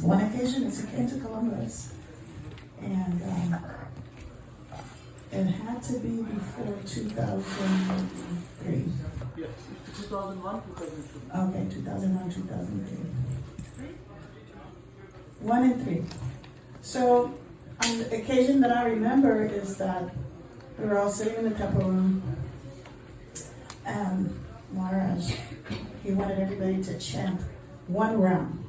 one occasion is he came to Columbus, and it had to be before 2003. Yes, 2001, 2002. Okay, 2001, 2003. 1 and 3. So, on the occasion that I remember is that we were all sitting in the temple room, and Maharaj, he wanted everybody to chant one round.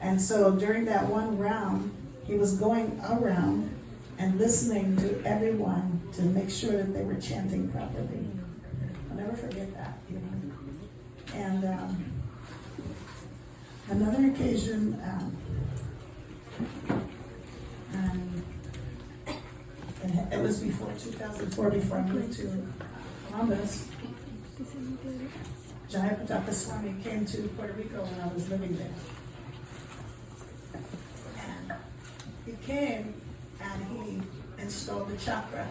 And so during that one round, he was going around and listening to everyone to make sure that they were chanting properly. I'll never forget that. You know? And another occasion, and it was before 2004, before I moved to Columbus. Jayapataka Swami came to Puerto Rico when I was living there. And he came and he installed the chakra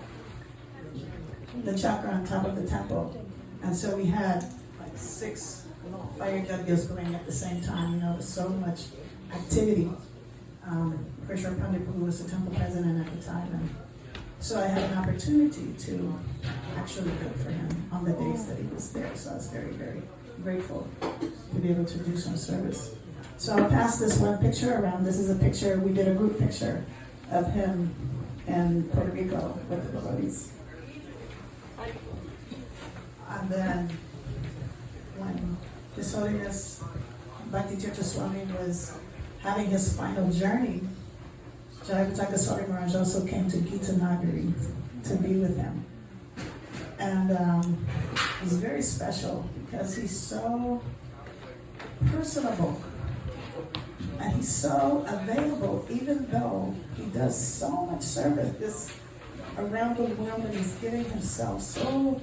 on top of the temple. And so we had like 6 fire yajnas going at the same time. You know, so much activity. Krishna Pandit Prabhu was the temple president at the time. And so I had an opportunity to actually cook for him on the days that he was there. So I was very, very grateful to be able to do some service. So I'll pass this one picture around. This is a picture, we did a group picture of him in Puerto Rico with the Glories. And then when His Holiness Bhakti Tirtha Swami was having his final journey, Jayapataka Swami Maharaj also came to Gita Nagari to be with him. And it was very special because he's so personable and he's so available, even though he does so much service around the world, and he's giving himself so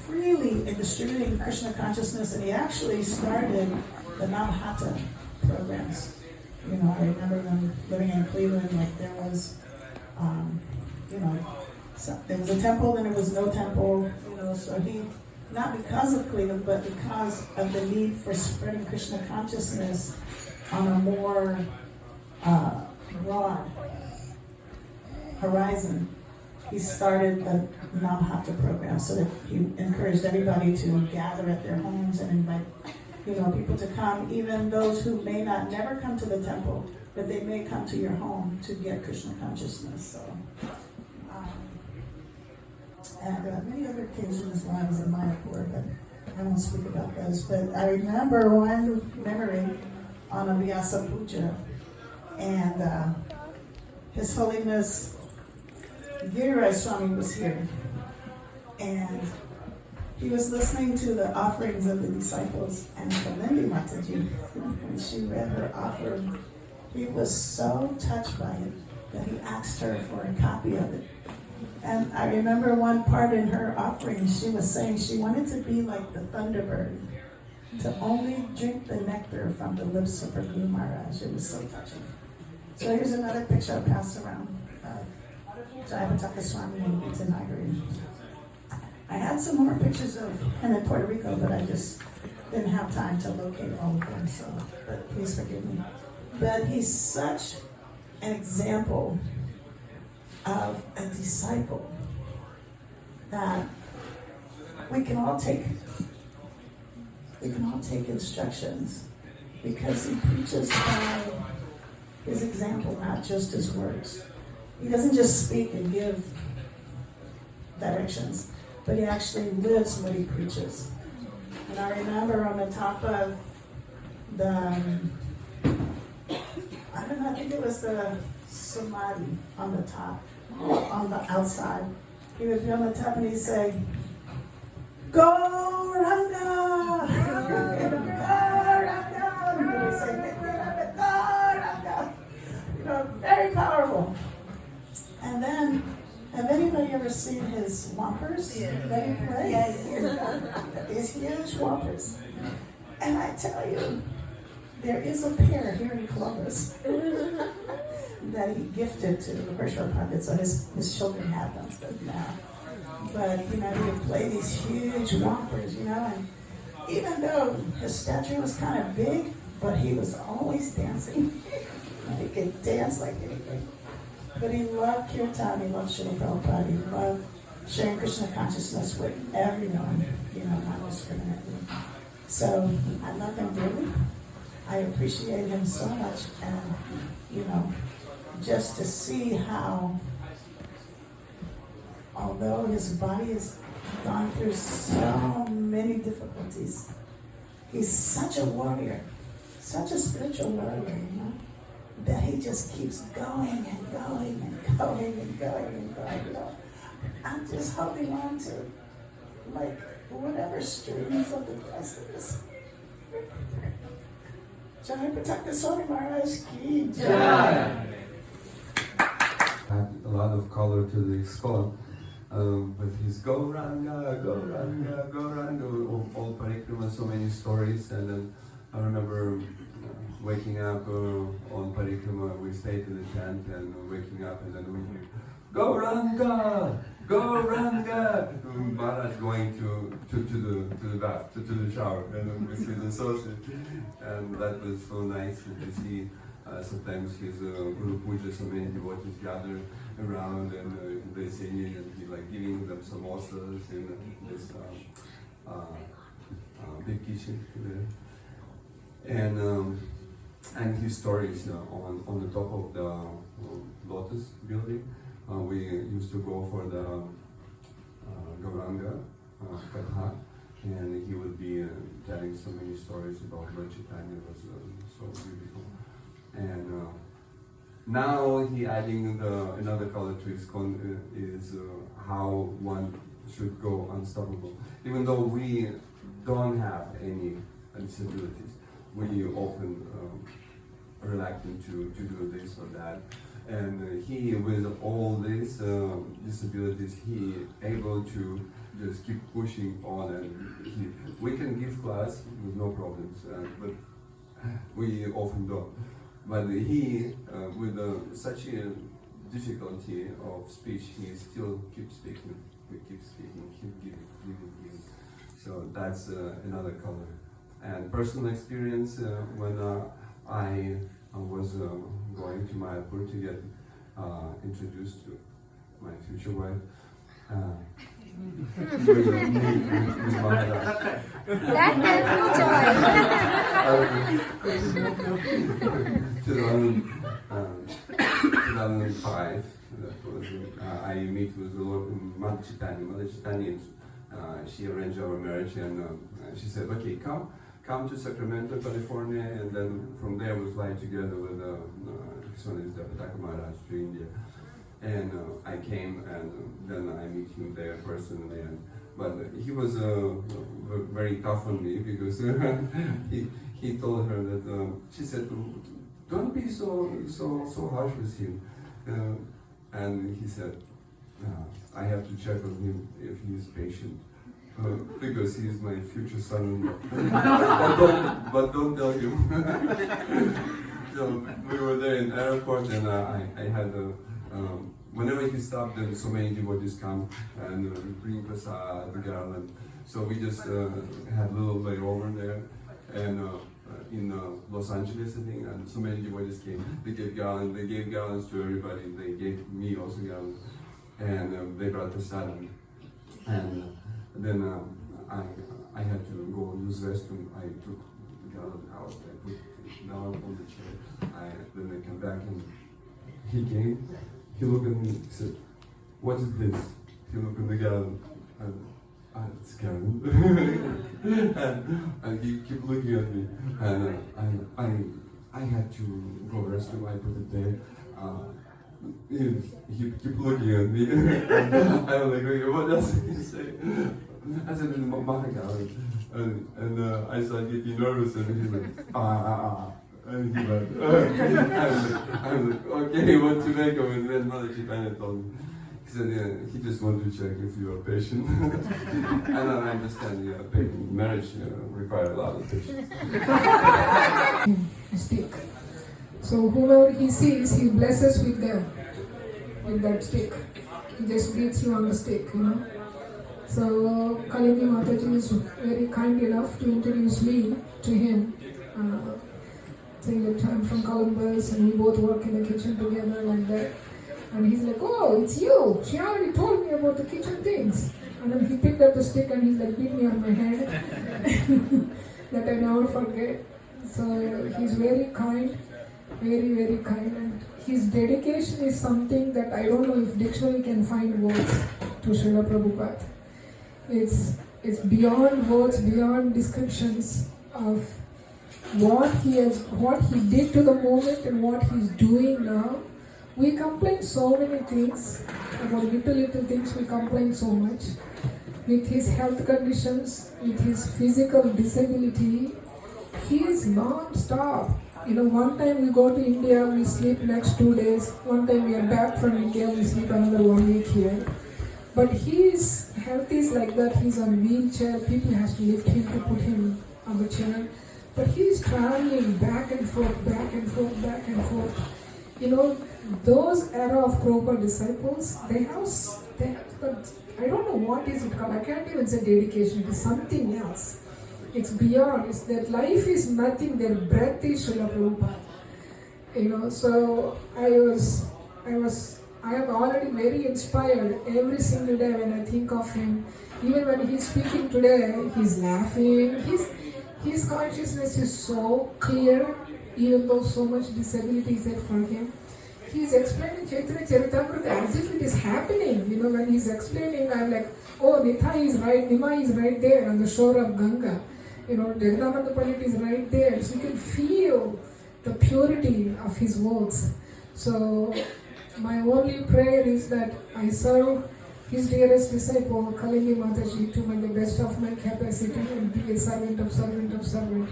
freely in distributing Krishna consciousness. And he actually started the Namahata programs. You know, I remember when living in Cleveland, like there was, there was a temple and there was no temple, you know, so he, not because of Cleveland, but because of the need for spreading Krishna consciousness on a more broad horizon, he started the Namahata program so that he encouraged everybody to gather at their homes and invite people to come, even those who may not never come to the temple, but they may come to your home to get Krishna consciousness. So, and many other occasions when I was in Mayapur, but I won't speak about those. But I remember one memory on a Vyasa Puja, and His Holiness Giriraj Swami was here, and he was listening to the offerings of the disciples, and Kalindi Mataji, when she read her offering, he was so touched by it that he asked her for a copy of it. And I remember one part in her offering, she was saying she wanted to be like the thunderbird, to only drink the nectar from the lips of her Guru Maharaj. It was so touching. So here's another picture I'll pass around. Jayapataka Swami and Gita Nagari. I had some more pictures of him in Puerto Rico, but I just didn't have time to locate all of them, so, but please forgive me. But he's such an example of a disciple that we can all take instructions, because he preaches by his example, not just his words. He doesn't just speak and give directions, but he actually lives what he preaches. And I remember on the top of I think it was the Samadhi on the top, on the outside. He would be on the top and he'd say, Gauranga! Gauranga! He would say, Gauranga! Very powerful. And then, have anybody ever seen his whoppers that he plays? These huge whoppers. And I tell you, there is a pair here in Columbus that he gifted to the Krishna Pandit, so his children have them now. But, he would play these huge whoppers, and even though his stature was kind of big, but he was always dancing. He could dance like anything. But he loved kirtan, he loved Srila Prabhupada, he loved sharing Krishna consciousness with everyone, not discriminately. So I love him dearly. I appreciate him so much, and just to see how, although his body has gone through so many difficulties, he's such a warrior, such a spiritual warrior, that he just keeps going and going and going and going and going. I'm just holding on to, whatever streams of the rest of this. Jayapataka Swami Maharaj ki Jai. Add a lot of color to the score. With his Gauranga, Gauranga, Gauranga, all parikrama, so many stories. And then I remember waking up on parikrama, we stayed in the tent and waking up, and then we hear Gauranga, Gauranga. Maharaj going to the bath, to the shower, and then we see the sausage, and that was so nice to see. Sometimes his Guru Puja, so many devotees gather around and they singing and he giving them samosas in this big kitchen there. And his stories on the top of the Lotus building. We used to go for the Gauranga Katha, and he would be telling so many stories about Lord Chaitanya. It was so beautiful. And now he adding another color to his is how one should go unstoppable. Even though we don't have any disabilities, we often reluctant to do this or that. And he, with all these disabilities, he able to just keep pushing on, and we can give class with no problems, but we often don't. But he, with such a difficulty of speech, he still keeps speaking. We keep speaking, keep giving. So that's another color. And personal experience when I was going to Mayapur to get introduced to my future wife. That helped 2005, that was, I meet with the Lord Mother Chaitanya. She arranged our marriage, and she said, okay, come to Sacramento, California, and then from there we fly together with Swami Jayapataka Maharaj to India. And I came, and then I meet him there personally. But he was very tough on me because he told her that she said, "Don't be so harsh with him." And he said, "I have to check on him if he is patient." Because he is my future son-in-law. but don't tell him. So we were there in airport, and I had whenever he stopped, then so many devotees come and bring prasad, the garland. So we just had a little layover there, and in Los Angeles, I think, and so many devotees came. They gave garlands to everybody. They gave me also garlands, and they brought prasad. And then I had to go use restroom. I took the garland out. I put it down on the chair. Then I came back, and he came. He looked at me. He said, "What is this?" He looked at the garland, and it's garland. and he kept looking at me, and I had to go restroom. I put it there. He kept looking at me. And I was like, okay, what else did he say? I said, my garland. And I started getting nervous, and he's like, and he went, I was like, okay, what to make of it? And then Mother Chaitanya told me. He said, he just wanted to check if you are patient. And I understand, marriage requires a lot of patience. Stick. So whoever he sees, he blesses with them, with that stick. He just beats you on the stick, So Kalini Mataji is very kind enough to introduce me to him. saying that I'm from Columbus and we both work in the kitchen together like that. And he's like, oh, it's you. She already told me about the kitchen things. And then he picked up the stick and he's like, beat me on my head. That I never forget. So he's very kind, very, very kind. And his dedication is something that I don't know if dictionary can find words to Srila Prabhupada. It's beyond words, beyond descriptions of what he did to the movement and what he's doing now. We complain so many things about little things. We complain so much with his health conditions, with his physical disability. He is non-stop. One time we go to India, we sleep next 2 days. One time we are back from India, we sleep another 1 week here. But his health is like that. He's on wheelchair. People has to lift him to put him on the chair. But he's traveling back and forth, back and forth, back and forth. Those era of Prabhupada disciples, they have I don't know what is it called. I can't even say dedication. It is something else. It's beyond. It's that life is nothing. Their breath is Srila Prabhupada. So I am already very inspired every single day when I think of him. Even when he's speaking today, he's laughing. His consciousness is so clear, even though so much disability is there for him. He's explaining Chaitanya Charitamrita as if it is happening. When he's explaining, I'm like, oh, Nithai is right, Nima is right there on the shore of Ganga. Jagannatha Pandit is right there. So you can feel the purity of his words. So my only prayer is that I serve his dearest disciple, Kalini Mataji, to the best of my capacity and be a servant of servant.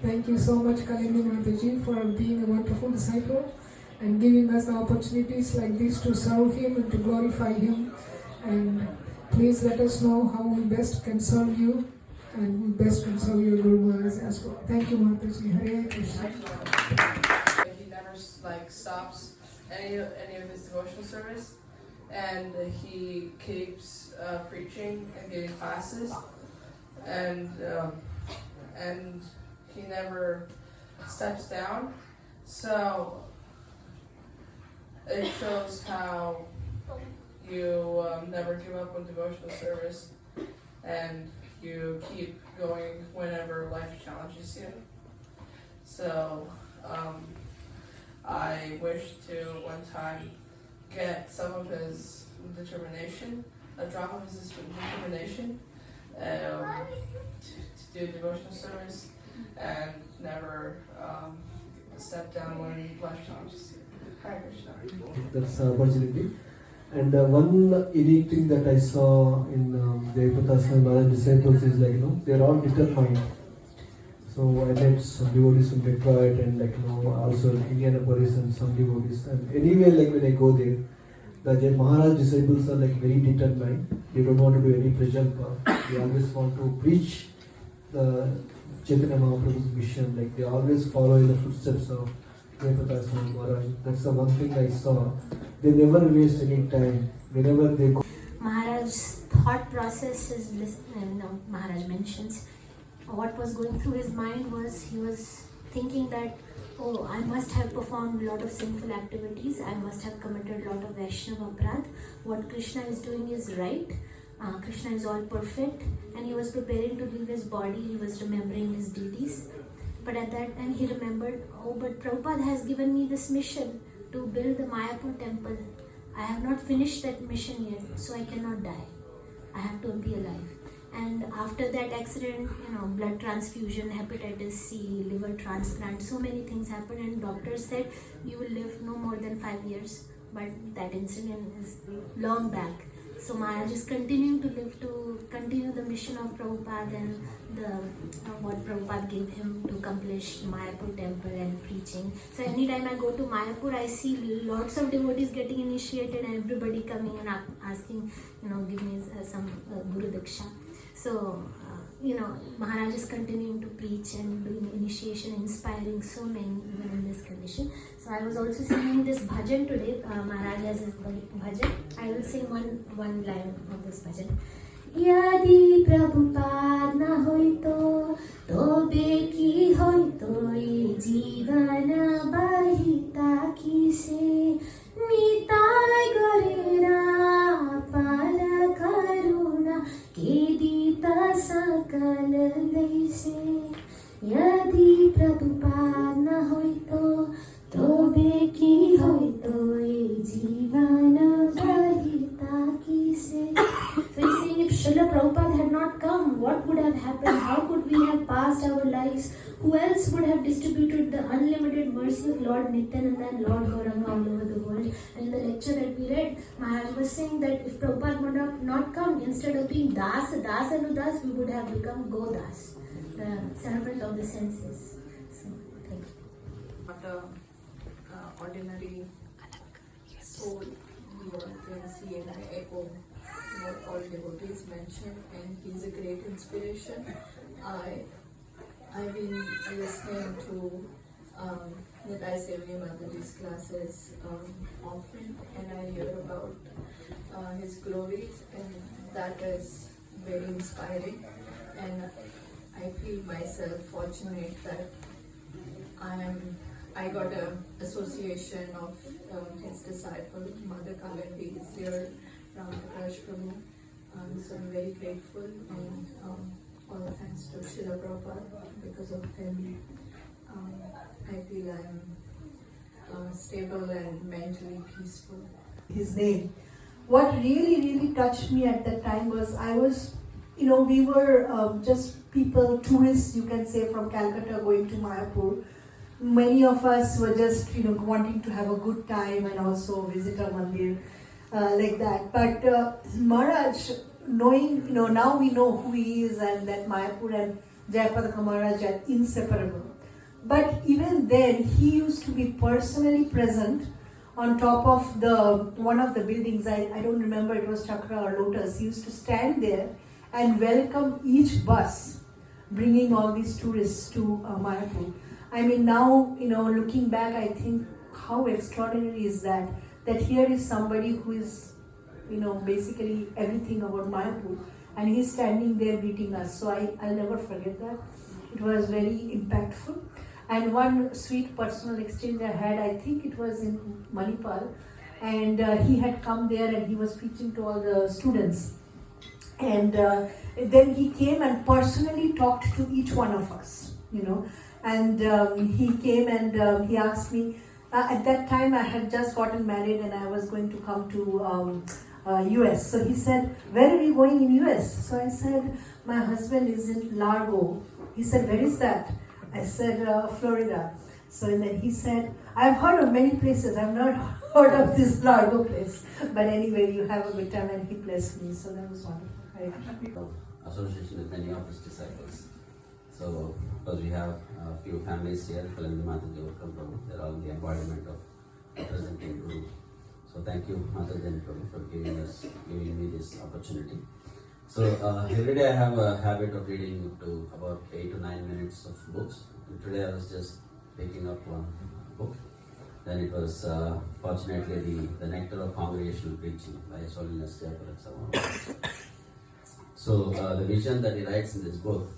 Thank you so much, Kalini Mataji, for being a wonderful disciple and giving us the opportunities like this to serve him and to glorify him. And please let us know how we best can serve you and we best can serve your Guru Maharaj as well. Thank you, Mataji. Hare Krishna. He never stops any of his devotional service, and he keeps preaching and giving classes, and he never steps down. So it shows how you never give up on devotional service, and you keep going whenever life challenges you. So I wish to one time get some of his determination, a drop of his determination to do devotional service and never step down when life challenges you. Hare Krishna. That's an opportunity. And one unique thing that I saw in Jayapataka and other disciples is they're all determined. So I met some devotees from Detroit and also Indianapolis and some devotees. And anyway, when I go there, the Maharaj disciples are very determined. They don't want to do any prajalpa. They always want to preach the Chaitanya Mahaprabhu's mission. They always follow in the footsteps of Jayapataka Maharaj. That's the one thing I saw. They never waste any time. Whenever they go. Maharaj's thought process is this, Maharaj mentions what was going through his mind was he was thinking that, oh, I must have performed a lot of sinful activities, I must have committed a lot of Vaishnava aparadh. What Krishna is doing is right. Krishna is all perfect, and he was preparing to leave his body. He was remembering his deeds. But at that time he remembered, oh, but Prabhupada has given me this mission to build the Mayapur temple. I have not finished that mission yet, so I cannot die. I have to be alive. And after that accident, blood transfusion, hepatitis C, liver transplant, so many things happened, and doctors said you will live no more than 5 years. But that incident is long back. So Maharaj is continuing to live to continue the mission of Prabhupada and what Prabhupada gave him to accomplish Mayapur temple and preaching. So anytime I go to Mayapur, I see lots of devotees getting initiated and everybody coming and asking, give me some Guru Diksha. So, Maharaj is continuing to preach and doing initiation, inspiring so many even in this condition. So I was also singing this bhajan today. Maharaj has his bhajan. I will sing one line of this bhajan. यदि प्रभुपाद न होइतो तबे की होइतो ये जीवन बहिता किसे निताय गरेर पार करुणा के दित सकल देशे यदि प्रभुपाद न होइतो तबे की होइतो ये जीवन बहिता किसे. So he's saying if Srila Prabhupada had not come, what would have happened? How could we have passed our lives? Who else would have distributed the unlimited mercy of Lord Nityananda and Lord Gauranga all over the world? And in the lecture that we read, Maharaj was saying that if Prabhupada would have not come, instead of being Das and Udas, we would have become Godas, the servant of the senses. So, thank you. Not a ordinary soul. You can see and I echo what all devotees mentioned, and he's a great inspiration. I've been listening to Nitai Sevli Mataji's classes often, and I hear about his glories, and that is very inspiring. And I feel myself fortunate that I got an association of his disciple, Mother Kalandi is here, Ramakrishna Prabhu. So I'm very grateful, and all thanks to Srila Prabhupada. Because of him, I feel I'm stable and mentally peaceful. His name. What really touched me at that time was we were just people, tourists, you can say, from Calcutta going to Mayapur. Many of us were just, wanting to have a good time and also visit a mandir like that. But Maharaj, knowing, now we know who he is, and that Mayapur and Jayapataka Maharaj are inseparable. But even then, he used to be personally present on top of one of the buildings. I don't remember, it was Chakra or Lotus. He used to stand there and welcome each bus bringing all these tourists to Mayapur. I mean, now, looking back, I think how extraordinary is that here is somebody who is, basically everything about Mayapur, and he's standing there greeting us. So I'll never forget that. It was very impactful. And one sweet personal exchange I had, I think it was in Manipal, and he had come there and he was preaching to all the students. And then he came and personally talked to each one of us, And he came and he asked me, at that time I had just gotten married and I was going to come to US. So he said, where are you going in US? So I said, my husband is in Largo. He said, where is that? I said, Florida. So then he said, I've heard of many places. I've not heard of this Largo place. But anyway, you have a good time, and he blessed me. So that was wonderful. Very happy. Association with many of his disciples. So, because we have a few families here, Kalandi Mataji, Prabhu, they're all the embodiment of representing Guru. So thank you, Mataji Prabhu, for giving me this opportunity. So every day I have a habit of reading to about 8 to 9 minutes of books. And today I was just picking up one book. Then it was fortunately the Nectar of Congregational Preaching by His Holiness Jayapataka. So the vision that he writes in this book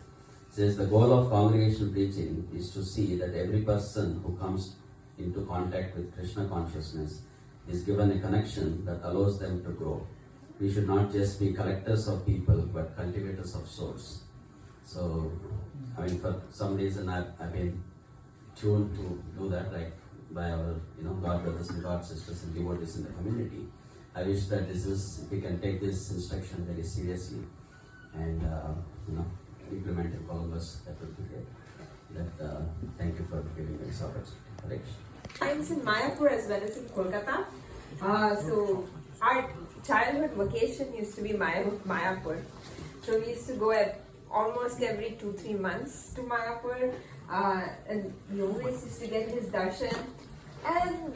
says the goal of congregational preaching is to see that every person who comes into contact with Krishna consciousness is given a connection that allows them to grow. We should not just be collectors of people, but cultivators of souls. So, for some reason I've been tuned to do that, like by our, God brothers and God sisters and devotees in the community. I wish that if we can take this instruction very seriously and, implement in all of us, that would be great. Thank you for giving me this opportunity. Times in Mayapur as well as in Kolkata. So our childhood vacation used to be Mayapur. So we used to go at almost every 2-3 months to Mayapur, and we always used to get his darshan. And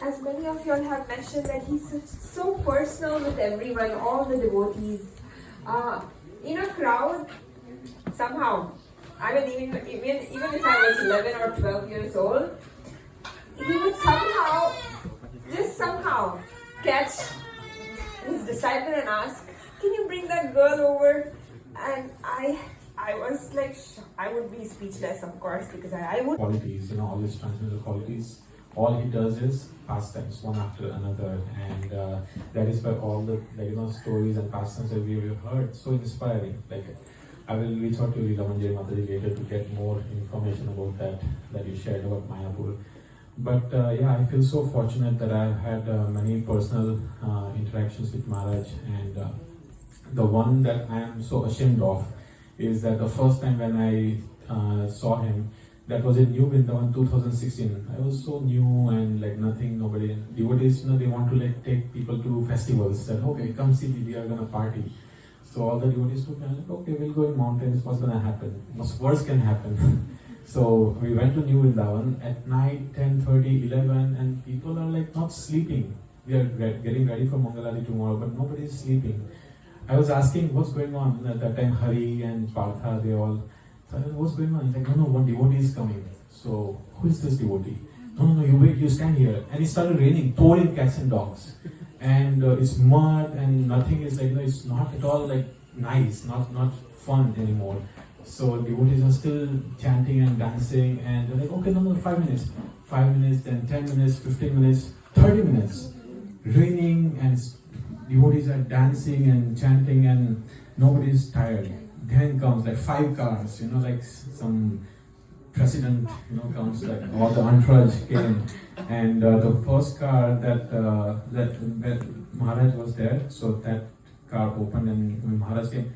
as many of you all have mentioned, that he's so personal with everyone, all the devotees. In a crowd, somehow, even if I was 11 or 12 years old, he would somehow catch his disciple and ask, can you to bring that girl over, and I was like, I would be speechless, of course, because I would. Qualities, all these transcendental qualities. All he does is pastimes, one after another, and that is why all the stories and pastimes that we have heard so inspiring. Like, I will reach out to Leela Jayapataka later to get more information about that you shared about Mayapur. But I feel so fortunate that I've had many personal interactions with Maharaj, and the one that I am so ashamed of is that the first time when I saw him, that was in New Vrindavan 2016. I was so new and nothing, nobody. Devotees, they want to take people to festivals. That okay, come see, we are gonna party. So all the devotees took me, like, okay, we'll go in mountains. What's gonna happen? What's worse can happen? So we went to New Vrindavan at night, 10:30, 11, and people are not sleeping. We are getting ready for Mangaladi tomorrow, but nobody is sleeping. I was asking what's going on. At that time, Hari and Partha, they all. So I said, what's going on? He's like, no, one devotee is coming. So who is this devotee? No, you wait, you stand here. And it started raining, pouring cats and dogs. And it's mud and nothing is it's not at all nice, not fun anymore. So devotees are still chanting and dancing, and they're like, okay, no, 5 minutes. 5 minutes, then 10 minutes, 15 minutes, 30 minutes. Raining, and devotees are dancing and chanting, and nobody is tired. Then comes 5 cars, some president, comes, all the entourage came. And the first car that Maharaj was there, so that car opened and when Maharaj came,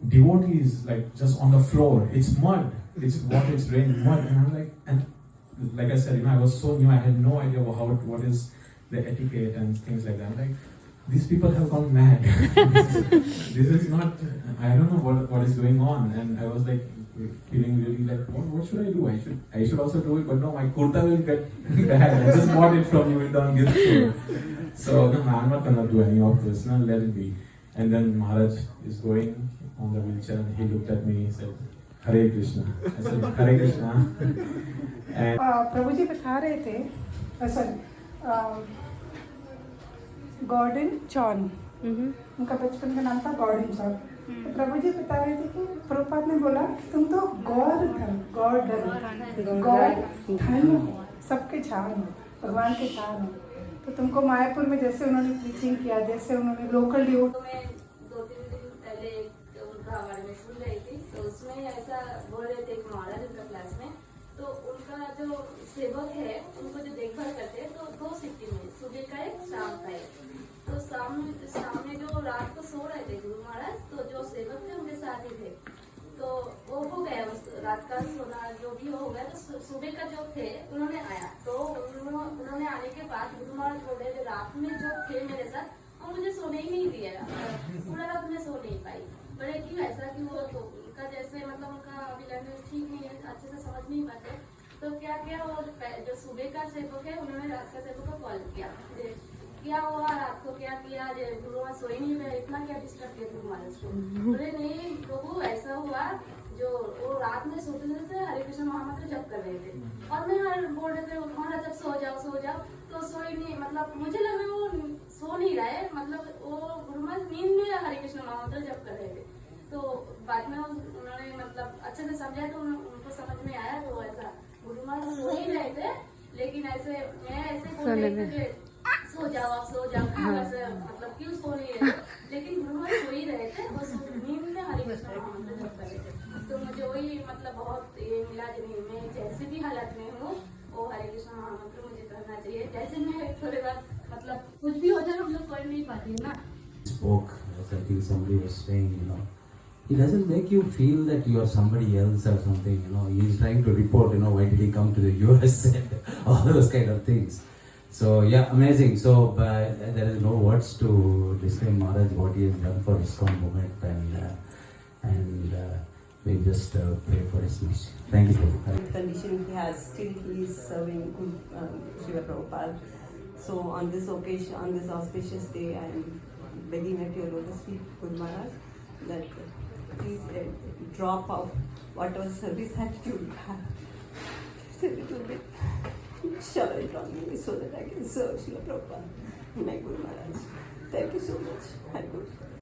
devotees just on the floor. It's mud, it's water, it's rain, mud, and I'm like I said, I was so new, I had no idea what is the etiquette and things like that. I'm like, these people have gone mad. this is not. I don't know what is going on, and I was feeling really what should I do? I should also do it, but no, my kurta will get bad. I just bought it from you down gift store. So no, I'm not gonna do any of this. No, let it be. And then Maharaj is going on the wheelchair, and he looked at me. He said, "Hare Krishna." I said, "Hare Krishna." And प्रभु जी बता रहे थे, sorry, Gordon चॉन, उनका बचपन का नाम था Gordon चॉन। तो प्रभु जी बता रहे थे कि प्रभुपाद ने बोला तुम तो गॉड धन हो, सबके छान हो, भगवान के छान हो। तो तुमको मायापुर में जैसे उन्होंने टीचिंग किया, जैसे उन्होंने लोकल डिवोट। मैं 2-3 दिन पहले उनका बारे में सुन रही थी, तो उसमें ऐसा बोल रहे थे कि महाराज उनका क्लास में, तो उनका जो सेवक है उनको जो देखभाल करते हैं, तो 2 शिफ्ट में, सुबह का एक, शाम का एक। तो शाम में जो रात को सो रहे थे गुरु महाराज, तो जो सेवक थे उनके साथ ही थे, तो वो हो गया उस रात का सोना जो भी हो गया। तो सुबह का जो थे उन्होंने आया, तो उन्होंने आने के बाद गुरु महाराज बोल रहे थे रात में जो थे मेरे साथ, और मुझे सोने ही नहीं दिया, पूरा रात में सो नहीं पाई। बोले क्यों ऐसा, कि वो तो उनका जैसे उनका अभी लैंग्वेज ठीक नहीं है, अच्छे से समझ नहीं पाते। तो क्या वो जो सुबह का सेवक है उन्होंने रात का सेवक को कॉल किया, क्या हुआ रात को, क्या किया, गुरु महाराज सोई नहीं रहे, इतना क्या डिस्टर्ब किया गुरु महाराज को। बोले नहीं प्रभु, ऐसा हुआ जो वो रात में सोते थे, हरे कृष्ण महामंत्र जप कर रहे थे, और मैं बोल रहे थे महाराज जब सो जाओ, तो सोई नहीं, मुझे लगा वो सो नहीं रहा है, वो गुरु महाराज नींद में हरे कृष्ण महामंत्र जप कर रहे थे। तो बाद में उन्होंने अच्छे से समझाया, तो उनको समझ में आया, तो ऐसा गुरु महाराज सो ही रहे थे, लेकिन ऐसे मैं ऐसे बोल रही थी सो जाओ ऐसे, क्यों सो नहीं रहे, लेकिन गुरु महाराज सो ही रहे थे, बस नींद में हरे कृष्ण महामंत्र जप कर रहे थे। तो मुझे वही बहुत ये मिला कि नहीं, मैं जैसे भी हालत में हूँ, वो हरे कृष्ण महामंत्र मुझे करना चाहिए। जैसे मैं थोड़े बार कुछ भी हो जाए, हम लोग कर नहीं पाती ना। Spoke, as I think somebody was saying, he doesn't make you feel that you are somebody else or something, he's trying to report, why did he come to the US and all those kind of things. So yeah, amazing. So there is no words to describe Maharaj, what he has done for ISKCON movement, and we just pray for his mercy. Thank you. The condition he has, still he is serving Srila Prabhupada. So on this occasion, on this auspicious day, I am begging at your lotus feet, Guru Maharaj, that please drop off whatever service attitude you have. Just a little bit, shower it on me so that I can serve Srila Prabhupada, my Guru Maharaj. Thank you so much. Hare Guru.